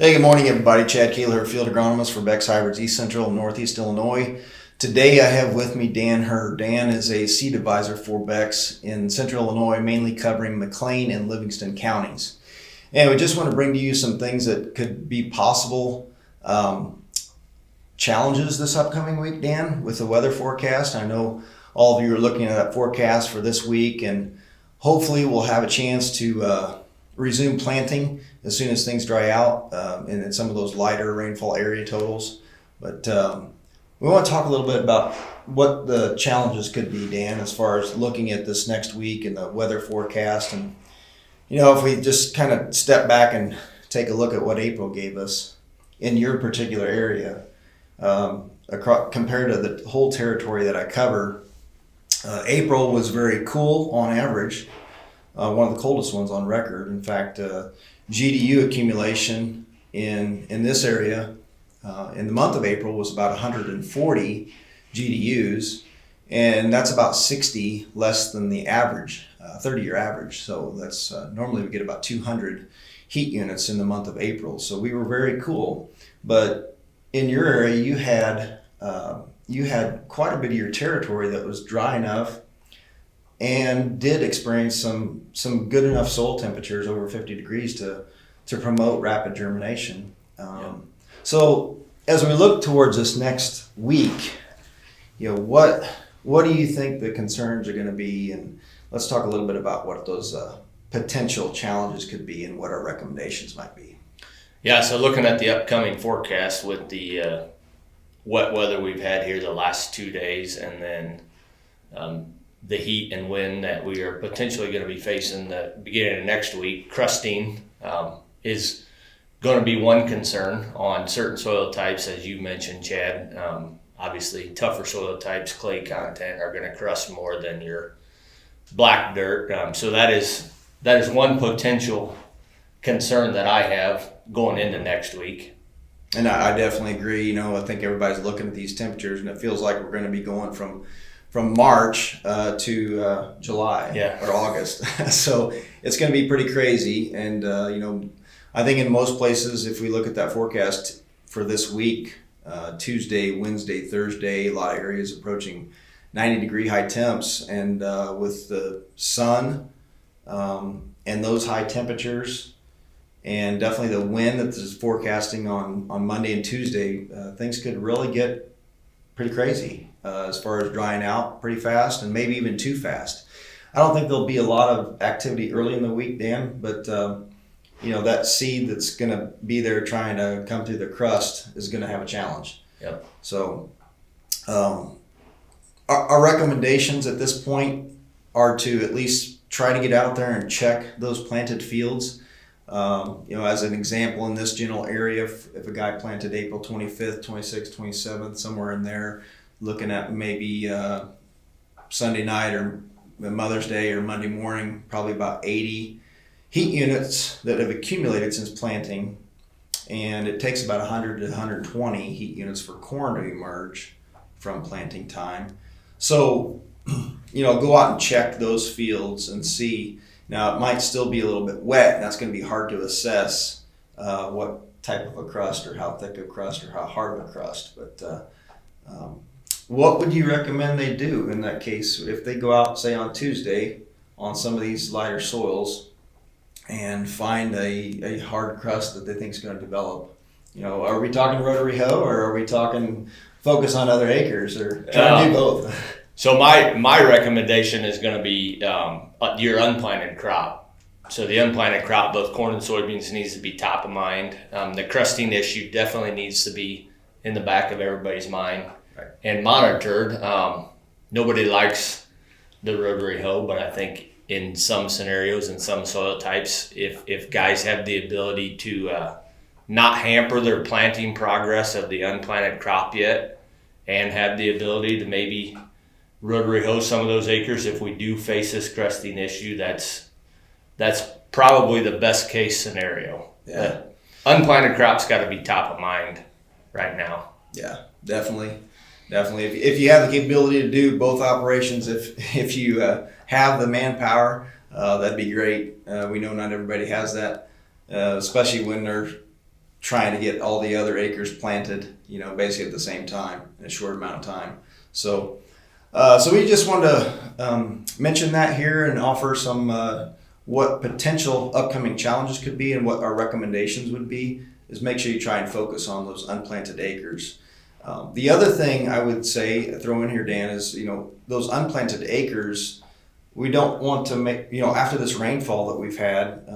Hey, good morning, everybody. Chad Keeler, field agronomist for Beck's Hybrids, East Central and Northeast Illinois. Today I have with me Dan Hurd. Dan is a seed advisor for Beck's in Central Illinois, mainly covering McLean and Livingston counties. And we just want to bring to you some things that could be possible challenges this upcoming week, Dan, with the weather forecast. I know all of you are looking at that forecast for this week, and hopefully we'll have a chance to resume planting as soon as things dry out in some of those lighter rainfall area totals. But we want to talk a little bit about what the challenges could be, Dan, as far as looking at this next week and the weather forecast. And, if we just kind of step back and take a look at what April gave us in your particular area, compared to the whole territory that I cover, April was very cool on average. One of the coldest ones on record. In fact, GDU accumulation in this area in the month of April was about 140 GDUs, and that's about 60 less than the average, 30-year average. So that's normally we get about 200 heat units in the month of April. So we were very cool. But in your area, you had quite a bit of your territory that was dry enough and did experience some good enough soil temperatures over 50 degrees to promote rapid germination. So as we look towards this next week, what do you think the concerns are going to be? And let's talk a little bit about what those potential challenges could be and what our recommendations might be. Yeah, so looking at the upcoming forecast with the wet weather we've had here the last 2 days, and then the heat and wind that we are potentially going to be facing the beginning of next week, crusting is going to be one concern on certain soil types, as you mentioned, Chad. Obviously, tougher soil types, clay content, are going to crust more than your black dirt. So that is one potential concern that I have going into next week. And I definitely agree. I think everybody's looking at these temperatures, and it feels like we're going to be going from March to July or August. So it's going to be pretty crazy. And, I think in most places, if we look at that forecast for this week, Tuesday, Wednesday, Thursday, a lot of areas approaching 90-degree high temps. And with the sun and those high temperatures, and definitely the wind that is forecasting on Monday and Tuesday, things could really get pretty crazy as far as drying out pretty fast, and maybe even too fast. I don't think there'll be a lot of activity early in the week, Dan, but that seed that's going to be there trying to come through the crust is going to have a challenge. Yep. So our recommendations at this point are to at least try to get out there and check those planted fields. As an example, in this general area, if a guy planted April 25th, 26th, 27th, somewhere in there, looking at maybe Sunday night or Mother's Day or Monday morning, probably about 80 heat units that have accumulated since planting. And it takes about 100 to 120 heat units for corn to emerge from planting time. So, go out and check those fields and see. Now, it might still be a little bit wet, and that's going to be hard to assess what type of a crust or how thick a crust or how hard of a crust. But what would you recommend they do in that case if they go out, say, on Tuesday on some of these lighter soils and find a hard crust that they think is going to develop? Are we talking rotary hoe, or are we talking focus on other acres, or try to do both? So my recommendation is going to be your unplanted crop. So the unplanted crop, both corn and soybeans, needs to be top of mind. The crusting issue definitely needs to be in the back of everybody's mind and monitored. Nobody likes the rotary hoe, but I think in some scenarios and some soil types, if guys have the ability to not hamper their planting progress of the unplanted crop yet, and have the ability to maybe rotary hoe some of those acres, if we do face this crusting issue, that's probably the best case scenario. Yeah. Unplanted crops got to be top of mind right now. Yeah, definitely. If you have the capability to do both operations, if you have the manpower, that'd be great. We know not everybody has that, especially when they're trying to get all the other acres planted, basically at the same time in a short amount of time. So we just wanted to mention that here and offer some what potential upcoming challenges could be and what our recommendations would be. Is make sure you try and focus on those unplanted acres. The other thing I would say, throw in here, Dan, is those unplanted acres, we don't want to make, after this rainfall that we've had,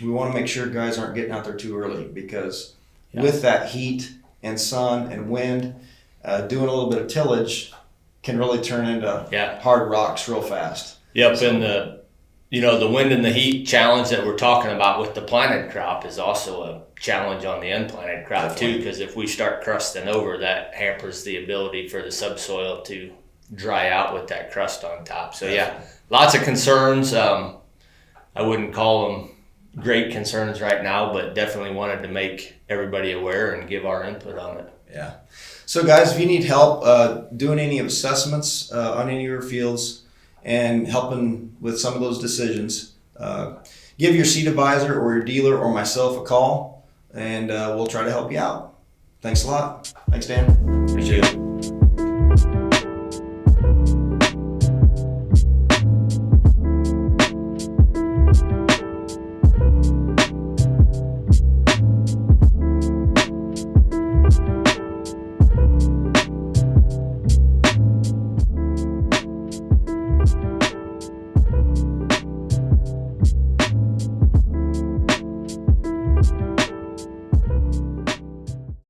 we want to make sure guys aren't getting out there too early, because with that heat and sun and wind, doing a little bit of tillage can really turn into hard rocks real fast. Yep, so, and the wind and the heat challenge that we're talking about with the planted crop is also a challenge on the unplanted crop too, because if we start crusting over, that hampers the ability for the subsoil to dry out with that crust on top. So lots of concerns. I wouldn't call them great concerns right now, but definitely wanted to make everybody aware and give our input on it. Yeah. So guys, if you need help doing any assessments on any of your fields and helping with some of those decisions, give your seed advisor or your dealer or myself a call, and we'll try to help you out. Thanks a lot. Thanks, Dan. Thank you.